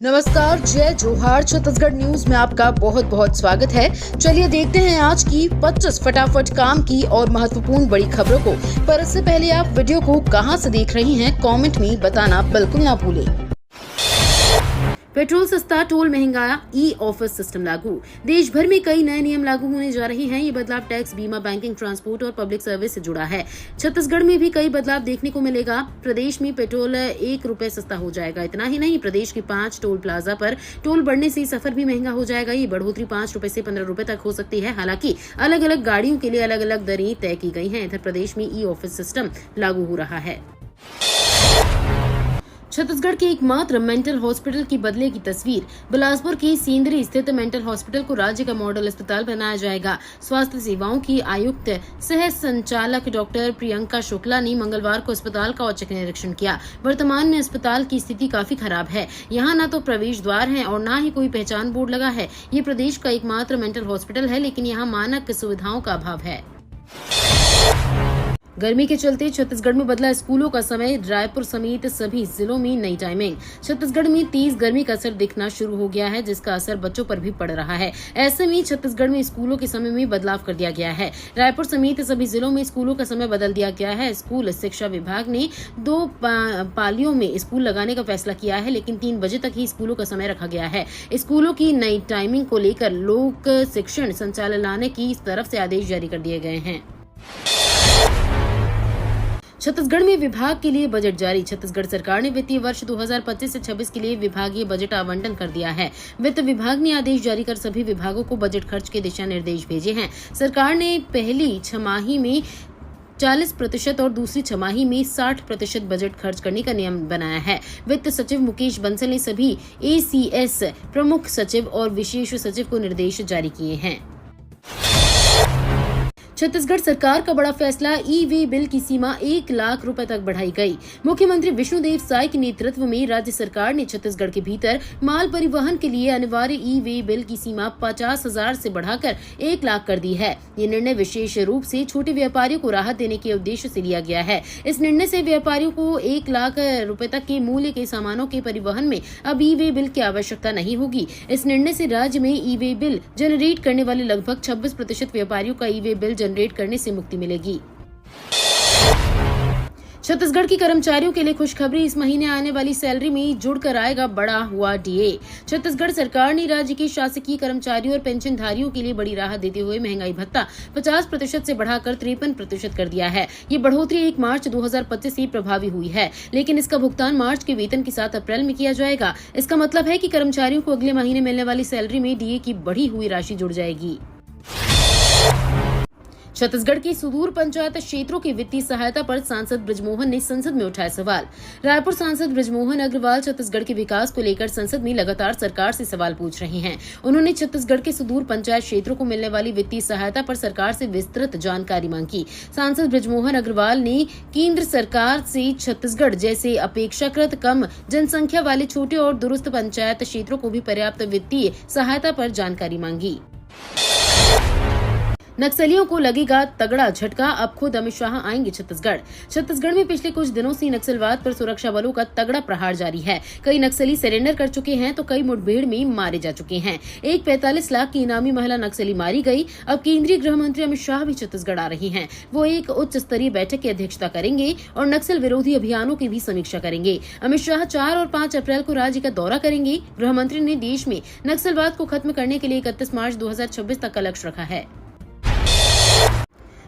नमस्कार, जय जोहार। छत्तीसगढ़ न्यूज में आपका बहुत बहुत स्वागत है। चलिए देखते हैं आज की 25 फटाफट काम की और महत्वपूर्ण बड़ी खबरों को। पर इससे पहले आप वीडियो को कहां से देख रही हैं, कमेंट में बताना बिल्कुल ना भूलें। पेट्रोल सस्ता, टोल महंगा, ई ऑफिस सिस्टम लागू। देश भर में कई नए नियम लागू होने जा रहे हैं। ये बदलाव टैक्स, बीमा, बैंकिंग, ट्रांसपोर्ट और पब्लिक सर्विस से जुड़ा है। छत्तीसगढ़ में भी कई बदलाव देखने को मिलेगा। प्रदेश में पेट्रोल 1 रुपए सस्ता हो जाएगा। इतना ही नहीं, प्रदेश के 5 टोल प्लाजा पर टोल बढ़ने से सफर भी महंगा हो जाएगा। ये बढ़ोतरी 5 रुपए से 15 रुपए तक हो सकती है। हालांकि अलग अलग गाड़ियों के लिए अलग अलग दरें तय की गई हैं। इधर प्रदेश में ई ऑफिस सिस्टम लागू हो रहा है। छत्तीसगढ़ के एकमात्र मेंटल हॉस्पिटल की बदले की तस्वीर। बिलासपुर की सेंदरी स्थित मेंटल हॉस्पिटल को राज्य का मॉडल अस्पताल बनाया जाएगा। स्वास्थ्य सेवाओं की आयुक्त सह संचालक डॉक्टर प्रियंका शुक्ला ने मंगलवार को अस्पताल का औचक निरीक्षण किया। वर्तमान में अस्पताल की स्थिति काफी खराब है। यहाँ न तो प्रवेश द्वार है और न ही कोई पहचान बोर्ड लगा है। ये प्रदेश का एकमात्र मेंटल हॉस्पिटल है, लेकिन यहाँ मानक सुविधाओं का अभाव है। गर्मी के चलते छत्तीसगढ़ में बदला स्कूलों का समय। रायपुर समेत सभी जिलों में नई टाइमिंग। छत्तीसगढ़ में तेज गर्मी का असर दिखना शुरू हो गया है, जिसका असर बच्चों पर भी पड़ रहा है। ऐसे में छत्तीसगढ़ में स्कूलों के समय में बदलाव कर दिया गया है। रायपुर समेत सभी जिलों में स्कूलों का समय बदल दिया गया है। स्कूल शिक्षा विभाग ने 2 पालियों में स्कूल लगाने का फैसला किया है, लेकिन 3 बजे तक ही स्कूलों का समय रखा गया है। स्कूलों की नई टाइमिंग को लेकर लोक शिक्षण संचालनालय की तरफ से आदेश जारी कर दिए गए हैं। छत्तीसगढ़ में विभाग के लिए बजट जारी। छत्तीसगढ़ सरकार ने वित्तीय वर्ष 2025 से 26 के लिए विभागीय बजट आवंटन कर दिया है। वित्त विभाग ने आदेश जारी कर सभी विभागों को बजट खर्च के दिशा निर्देश भेजे हैं। सरकार ने पहली छमाही में 40% और दूसरी छमाही में 60% बजट खर्च करने का नियम बनाया है। वित्त सचिव मुकेश बंसल ने सभी ACS प्रमुख सचिव और विशेष सचिव को निर्देश जारी किए हैं। छत्तीसगढ़ सरकार का बड़ा फैसला। ई-वे बिल की सीमा 1 लाख रुपए तक बढ़ाई गई। मुख्यमंत्री विष्णुदेव साय के नेतृत्व में राज्य सरकार ने छत्तीसगढ़ के भीतर माल परिवहन के लिए अनिवार्य ई-वे बिल की सीमा 50,000 से बढ़ाकर 1 लाख कर दी है। ये निर्णय विशेष रूप से छोटे व्यापारियों को राहत देने के उद्देश्य से लिया गया है। इस निर्णय से व्यापारियों को 1 लाख रुपए तक के मूल्य के सामानों के परिवहन में अब ई-वे बिल की आवश्यकता नहीं होगी। इस निर्णय से राज्य में ई-वे बिल जनरेट करने वाले लगभग 26% व्यापारियों का ई-वे बिल जनरेट करने से मुक्ति मिलेगी। छत्तीसगढ़ के कर्मचारियों के लिए खुशखबरी। इस महीने आने वाली सैलरी में जुड़कर आएगा बढ़ा हुआ डीए। छत्तीसगढ़ सरकार ने राज्य के शासकीय कर्मचारियों और पेंशनधारियों के लिए बड़ी राहत देते हुए महंगाई भत्ता 50% से बढ़ाकर 53% कर दिया है। ये बढ़ोतरी 1 मार्च 2025 से प्रभावी हुई है, लेकिन इसका भुगतान मार्च के वेतन के साथ अप्रैल में किया जाएगा। इसका मतलब है कि कर्मचारियों को अगले महीने मिलने वाली सैलरी में डीए की बढ़ी हुई राशि जुड़ जाएगी। छत्तीसगढ़ के सुदूर पंचायत क्षेत्रों की वित्तीय सहायता पर सांसद बृजमोहन ने संसद में उठाया सवाल। रायपुर सांसद बृजमोहन अग्रवाल छत्तीसगढ़ के विकास को लेकर संसद में लगातार सरकार से सवाल पूछ रहे हैं। उन्होंने छत्तीसगढ़ के सुदूर पंचायत क्षेत्रों को मिलने वाली वित्तीय सहायता पर सरकार से विस्तृत जानकारी मांगी। सांसद बृजमोहन अग्रवाल ने केंद्र सरकार से छत्तीसगढ़ जैसे अपेक्षाकृत कम जनसंख्या वाले छोटे और दुरुस्त पंचायत क्षेत्रों को भी पर्याप्त वित्तीय सहायता पर जानकारी मांगी। नक्सलियों को लगेगा तगड़ा झटका। अब खुद अमित शाह आएंगे छत्तीसगढ़। छत्तीसगढ़ में पिछले कुछ दिनों से नक्सलवाद पर सुरक्षा बलों का तगड़ा प्रहार जारी है। कई नक्सली सरेंडर कर चुके हैं तो कई मुठभेड़ में मारे जा चुके हैं। एक 45 लाख की इनामी महिला नक्सली मारी गई। अब केंद्रीय गृह मंत्री अमित शाह भी छत्तीसगढ़ आ रहे हैं। वो एक उच्च स्तरीय बैठक की अध्यक्षता करेंगे और नक्सल विरोधी अभियानों की भी समीक्षा करेंगे। अमित शाह 4 और 5 अप्रैल को राज्य का दौरा करेंगे। गृह मंत्री ने देश में नक्सलवाद को खत्म करने के लिए 31 मार्च 2026 तक का लक्ष्य रखा है।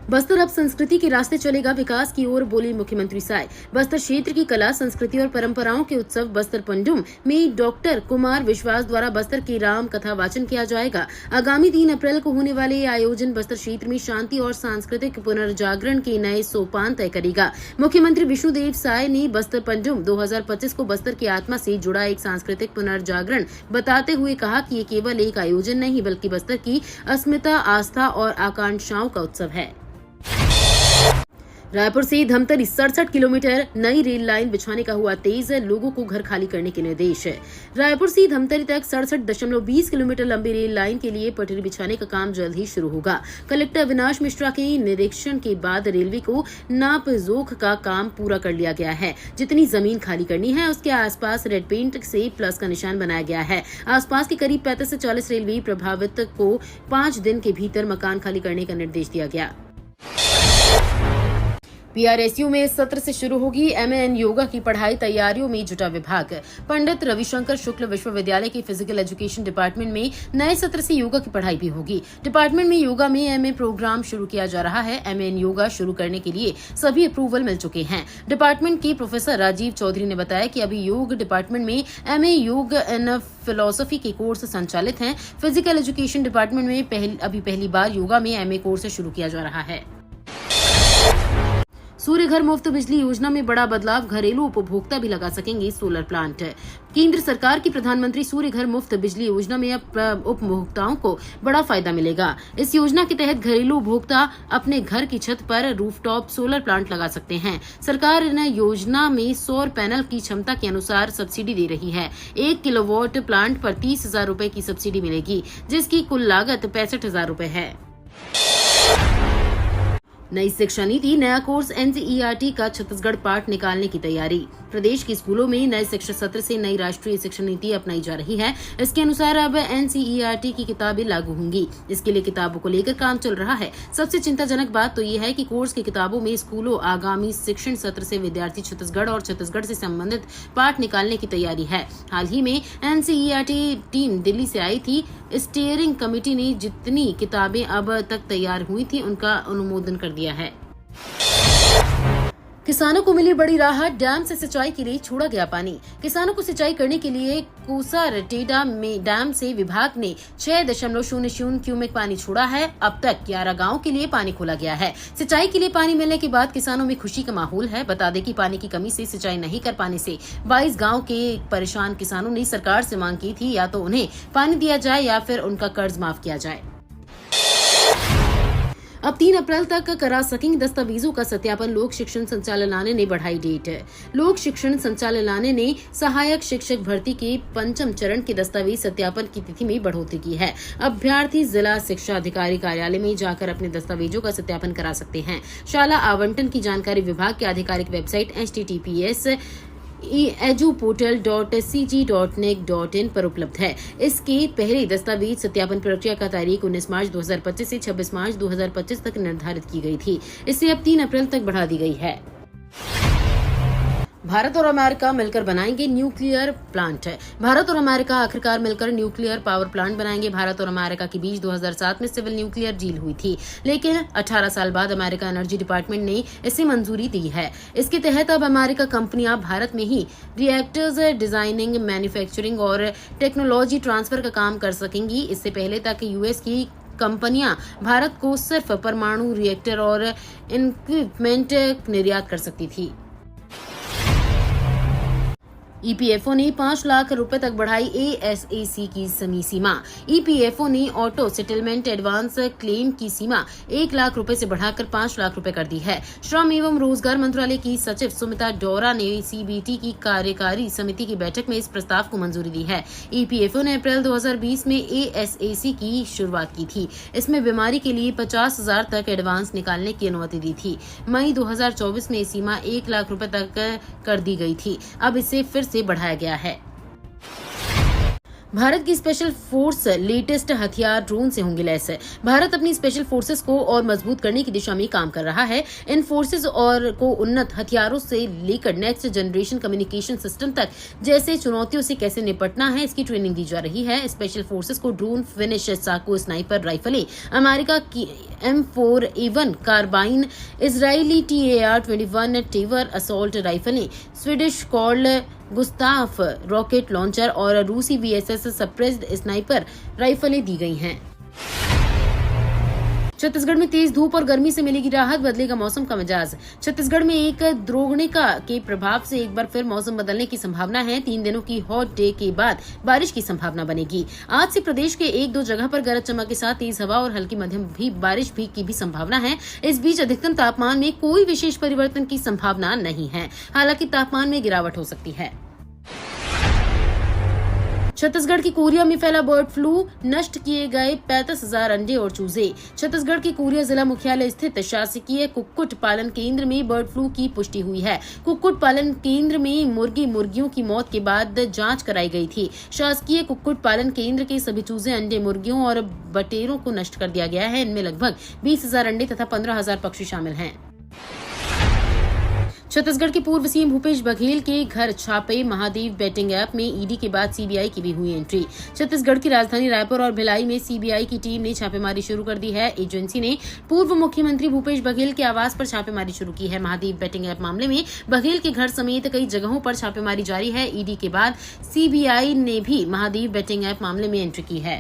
बस्तर अब संस्कृति के रास्ते चलेगा, विकास की ओर बोले मुख्यमंत्री साय। बस्तर क्षेत्र की कला, संस्कृति और परंपराओं के उत्सव बस्तर पंडुम में डॉक्टर कुमार विश्वास द्वारा बस्तर की राम कथा वाचन किया जाएगा। आगामी 3 अप्रैल को होने वाले ये आयोजन बस्तर क्षेत्र में शांति और सांस्कृतिक पुनर्जागरण के नए सोपान तय करेगा। मुख्यमंत्री विष्णुदेव साय ने बस्तर पंडुम 2025 को बस्तर की आत्मा से जुड़ा एक सांस्कृतिक पुनर्जागरण बताते हुए कहा कि ये केवल एक आयोजन नहीं बल्कि बस्तर की अस्मिता, आस्था और आकांक्षाओं का उत्सव है। रायपुर से धमतरी 67 किलोमीटर नई रेल लाइन बिछाने का हुआ तेज, लोगों को घर खाली करने के निर्देश। रायपुर से धमतरी तक 67.20 किलोमीटर लंबी रेल लाइन के लिए पटरी बिछाने का काम जल्द ही शुरू होगा। कलेक्टर अविनाश मिश्रा के निरीक्षण के बाद रेलवे को नाप जोख का काम पूरा कर लिया गया है। जितनी जमीन खाली करनी है उसके आसपास रेड पेंट से प्लस का निशान बनाया गया है। आसपास के करीब 35 से 40 रेलवे प्रभावित को 5 दिन के भीतर मकान खाली करने का निर्देश दिया गया। PRSU में इस सत्र से शुरू होगी MAN योगा की पढ़ाई, तैयारियों में जुटा विभाग। पंडित रविशंकर शुक्ल विश्वविद्यालय के फिजिकल एजुकेशन डिपार्टमेंट में नए सत्र से योगा की पढ़ाई भी होगी। डिपार्टमेंट में योगा में MA प्रोग्राम शुरू किया जा रहा है। MAN योगा शुरू करने के लिए सभी अप्रूवल मिल चुके हैं। डिपार्टमेंट के प्रोफेसर राजीव चौधरी ने बताया कि अभी योग डिपार्टमेंट में MA योग एंड फिलोसफी के कोर्स संचालित हैं। फिजिकल एजुकेशन डिपार्टमेंट में अभी पहली बार योगा में MA कोर्स शुरू किया जा रहा है। सूर्य घर मुफ्त बिजली योजना में बड़ा बदलाव, घरेलू उपभोक्ता भी लगा सकेंगे सोलर प्लांट। केंद्र सरकार की प्रधानमंत्री सूर्य घर मुफ्त बिजली योजना में अब उपभोक्ताओं को बड़ा फायदा मिलेगा। इस योजना के तहत घरेलू उपभोक्ता अपने घर की छत पर रूफटॉप सोलर प्लांट लगा सकते हैं। सरकार इन योजना में सौर पैनल की क्षमता के अनुसार सब्सिडी दे रही है। 1 किलोवाट प्लांट पर 30,000 रूपए की सब्सिडी मिलेगी, जिसकी कुल लागत 65,000 रूपए है। नई शिक्षा नीति, नया कोर्स NCERT का छत्तीसगढ़ पाठ निकालने की तैयारी। प्रदेश के स्कूलों में नए शिक्षा सत्र से नई राष्ट्रीय शिक्षा नीति अपनाई जा रही है। इसके अनुसार अब NCERT की किताबें लागू होंगी। इसके लिए किताबों को लेकर काम चल रहा है। सबसे चिंताजनक बात तो ये है कि कोर्स की किताबों में स्कूलों आगामी शिक्षण सत्र से विद्यार्थी छत्तीसगढ़ और छत्तीसगढ़ से संबंधित पाठ निकालने की तैयारी है। हाल ही में NCERT टीम दिल्ली से आई थी। स्टीयरिंग कमेटी ने जितनी किताबें अब तक तैयार हुई थी उनका अनुमोदन कर दिया है। किसानों को मिली बड़ी राहत, डैम से सिंचाई के लिए छोड़ा गया पानी। किसानों को सिंचाई करने के लिए कोसारटेडा में डैम से विभाग ने 6.00 क्यूमेक पानी छोड़ा है। अब तक 11 गांवों के लिए पानी खोला गया है। सिंचाई के लिए पानी मिलने के बाद किसानों में खुशी का माहौल है। बता दें कि पानी की कमी से सिंचाई नहीं कर पाने से 22 गाँव के परेशान किसानों ने सरकार से मांग की थी, या तो उन्हें पानी दिया जाए या फिर उनका कर्ज माफ किया जाए। अब 3 अप्रैल तक करा सकेंगे दस्तावेजों का सत्यापन, लोक शिक्षण संचालनालय ने बढ़ाई डेट। लोक शिक्षण संचालनालय ने सहायक शिक्षक भर्ती के 5म चरण के दस्तावेज सत्यापन की तिथि में बढ़ोतरी की है। अभ्यर्थी जिला शिक्षा अधिकारी कार्यालय में जाकर अपने दस्तावेजों का सत्यापन करा सकते हैं। शाला आवंटन की जानकारी विभाग की आधिकारिक वेबसाइट https eduportal.cg.nic.in पर उपलब्ध है। इसके पहले दस्तावेज सत्यापन प्रक्रिया का तारीख 19 मार्च 2025 से 26 मार्च 2025 तक निर्धारित की गई थी। इसे अब 3 अप्रैल तक बढ़ा दी गई है। भारत और अमेरिका मिलकर बनाएंगे न्यूक्लियर प्लांट। भारत और अमेरिका आखिरकार मिलकर न्यूक्लियर पावर प्लांट बनाएंगे। भारत और अमेरिका के बीच 2007 में सिविल न्यूक्लियर डील हुई थी, लेकिन 18 साल बाद अमेरिका एनर्जी डिपार्टमेंट ने इसे मंजूरी दी है। इसके तहत अब अमेरिका कंपनियां भारत में ही रिएक्टर्स डिजाइनिंग, मैन्युफैक्चरिंग और टेक्नोलॉजी ट्रांसफर का काम कर सकेंगी। इससे पहले तक यूएस की कंपनियां भारत को सिर्फ परमाणु रिएक्टर और इक्विपमेंट निर्यात कर सकती थी। EPFO ने 5 लाख रुपए तक बढ़ाई ASAC की समय सीमा। EPFO ने ऑटो सेटलमेंट एडवांस क्लेम की सीमा 1 लाख रुपए से बढ़ाकर 5 लाख रुपए कर दी है। श्रम एवं रोजगार मंत्रालय की सचिव सुमिता डोरा ने CBT की कार्यकारी समिति की बैठक में इस प्रस्ताव को मंजूरी दी है। EPFO ने अप्रैल 2020 में ASAC की शुरुआत की थी। इसमें बीमारी के लिए 50,000 तक एडवांस निकालने की अनुमति दी थी। मई 2024 में ये सीमा 1 लाख रुपए तक कर दी गई थी। अब इसे फिर से बढ़ाया गया है। भारत की स्पेशल फोर्स लेटेस्ट हथियार ड्रोन से होंगी लैस। भारत अपनी स्पेशल फोर्सेस को और मजबूत करने की दिशा में काम कर रहा है। इन फोर्सेस और को उन्नत हथियारों से लेकर नेक्स्ट जनरेशन कम्युनिकेशन सिस्टम तक जैसे चुनौतियों से कैसे निपटना है, इसकी ट्रेनिंग दी जा रही है। स्पेशल फोर्सेस को ड्रोन, फिनिश साको स्नाइपर राइफलें, अमेरिका की M4A1 carbine, Israeli TAR-21 Tavor assault राइफलें, Swedish Carl Gustaf rocket launcher और रूसी VSS सप्रेस्ड स्नाइपर राइफलें दी गई हैं। छत्तीसगढ़ में तेज धूप और गर्मी से मिलेगी राहत, बदलेगा मौसम का मिजाज। छत्तीसगढ़ में एक द्रोणिका के प्रभाव से एक बार फिर मौसम बदलने की संभावना है। 3 दिनों की हॉट डे के बाद बारिश की संभावना बनेगी। आज से प्रदेश के 1-2 जगह पर गरज चमक के साथ तेज हवा और हल्की मध्यम भी बारिश की भी संभावना है। इस बीच अधिकतम तापमान में कोई विशेष परिवर्तन की संभावना नहीं है, हालांकि तापमान में गिरावट हो सकती है। छत्तीसगढ़ की कोरिया में फैला बर्ड फ्लू, नष्ट किए गए 35,000 अंडे और चूजे। छत्तीसगढ़ के कोरिया जिला मुख्यालय स्थित शासकीय कुक्कुट पालन केंद्र में बर्ड फ्लू की पुष्टि हुई है। कुक्कुट पालन केंद्र में मुर्गियों की मौत के बाद जांच कराई गई थी। शासकीय कुक्कुट पालन केंद्र के सभी चूजे, अंडे, मुर्गियों और बटेरों को नष्ट कर दिया गया है। इनमें लगभग 20,000 अंडे तथा 15,000 पक्षी शामिल हैं। छत्तीसगढ़ के पूर्व सीएम भूपेश बघेल के घर छापे, महादेव बेटिंग ऐप में ईडी के बाद सीबीआई की भी हुई एंट्री। छत्तीसगढ़ की राजधानी रायपुर और भिलाई में सीबीआई की टीम ने छापेमारी शुरू कर दी है। एजेंसी ने पूर्व मुख्यमंत्री भूपेश बघेल के आवास पर छापेमारी शुरू की है। महादेव बेटिंग ऐप मामले में बघेल के घर समेत कई जगहों पर छापेमारी जारी है। ईडी के बाद सीबीआई ने भी महादेव बेटिंग ऐप मामले में एंट्री की है।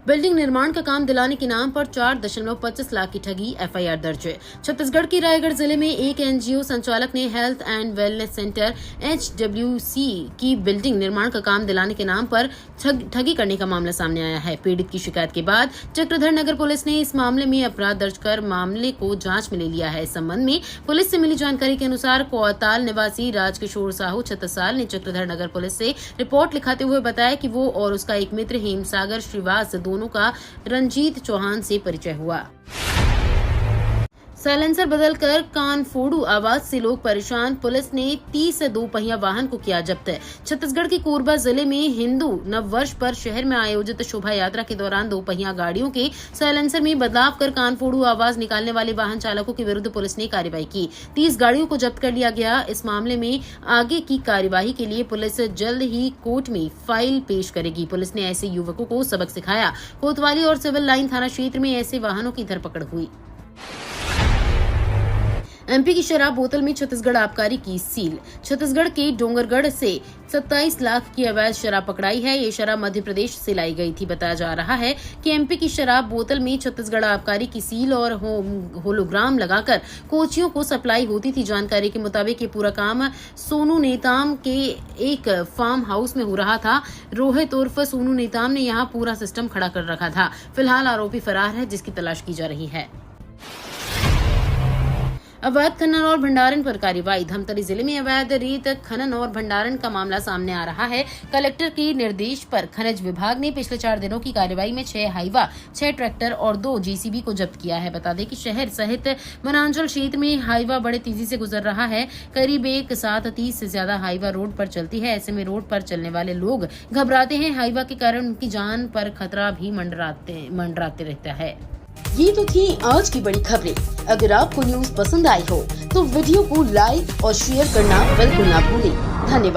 बिल्डिंग निर्माण का काम दिलाने के नाम पर 4.25 लाख की ठगी, एफआईआर दर्ज। छत्तीसगढ़ के रायगढ़ जिले में एक एनजीओ संचालक ने health and wellness centre HWC की बिल्डिंग निर्माण का काम दिलाने के नाम पर ठगी करने का मामला सामने आया है। पीड़ित की शिकायत के बाद चक्रधर नगर पुलिस ने इस मामले में अपराध दर्ज कर मामले को जांच में ले लिया है। इस संबंध में पुलिस से मिली जानकारी के अनुसार कोताल निवासी राजकिशोर साहू 36 साल ने चक्रधर नगर पुलिस से रिपोर्ट लिखाते हुए बताया कि वो और उसका एक मित्र हेमसागर श्रीवास दोनों का रंजीत चौहान से परिचय हुआ। साइलेंसर बदलकर कान फोड़ू आवाज से लोग परेशान, पुलिस ने 30 2 वाहन को किया जब्त। छत्तीसगढ़ के कोरबा जिले में हिंदू नववर्ष पर शहर में आयोजित शोभा यात्रा के दौरान 2 पहिया गाड़ियों के साइलेंसर में बदलाव कर कान फोड़ू आवाज निकालने वाले वाहन चालकों के विरुद्ध पुलिस ने कार्रवाई की। 30 गाड़ियों को जब्त कर लिया गया। इस मामले में आगे की कार्यवाही के लिए पुलिस जल्द ही कोर्ट में फाइल पेश करेगी। पुलिस ने ऐसे युवकों को सबक सिखाया। कोतवाली और सिविल लाइन थाना क्षेत्र में ऐसे वाहनों की धरपकड़ हुई। एमपी की शराब बोतल में छत्तीसगढ़ आबकारी की सील। छत्तीसगढ़ के डोंगरगढ़ से 27 लाख की अवैध शराब पकड़ाई है। ये शराब मध्य प्रदेश से लाई गई थी। बताया जा रहा है कि एमपी की शराब बोतल में छत्तीसगढ़ आबकारी की सील और होलोग्राम लगाकर कोचियों को सप्लाई होती थी। जानकारी के मुताबिक ये पूरा काम सोनू नेताम के एक फार्म हाउस में हो रहा था। रोहित उर्फ सोनू नेताम ने यहाँ पूरा सिस्टम खड़ा कर रखा था। फिलहाल आरोपी फरार है, जिसकी तलाश की जा रही है। अवैध खनन और भंडारण पर कार्रवाई। धमतरी जिले में अवैध रेत खनन और भंडारण का मामला सामने आ रहा है। कलेक्टर के निर्देश पर खनिज विभाग ने पिछले 4 दिनों की कार्रवाई में 6 हाईवा, 6 ट्रैक्टर और 2 जेसीबी को जब्त किया है। बता दें कि शहर सहित वनांचल क्षेत्र में हाईवा बड़े तेजी से गुजर रहा है। करीब एक साथ 30 से ज्यादा हाईवा रोड पर चलती है। ऐसे में रोड पर चलने वाले लोग घबराते हैं। हाईवा के कारण उनकी जान पर खतरा भी मंडराते रहता है। ये तो थी आज की बड़ी खबरें। अगर आपको न्यूज पसंद आई हो तो वीडियो को लाइक और शेयर करना बिल्कुल ना भूलें। धन्यवाद।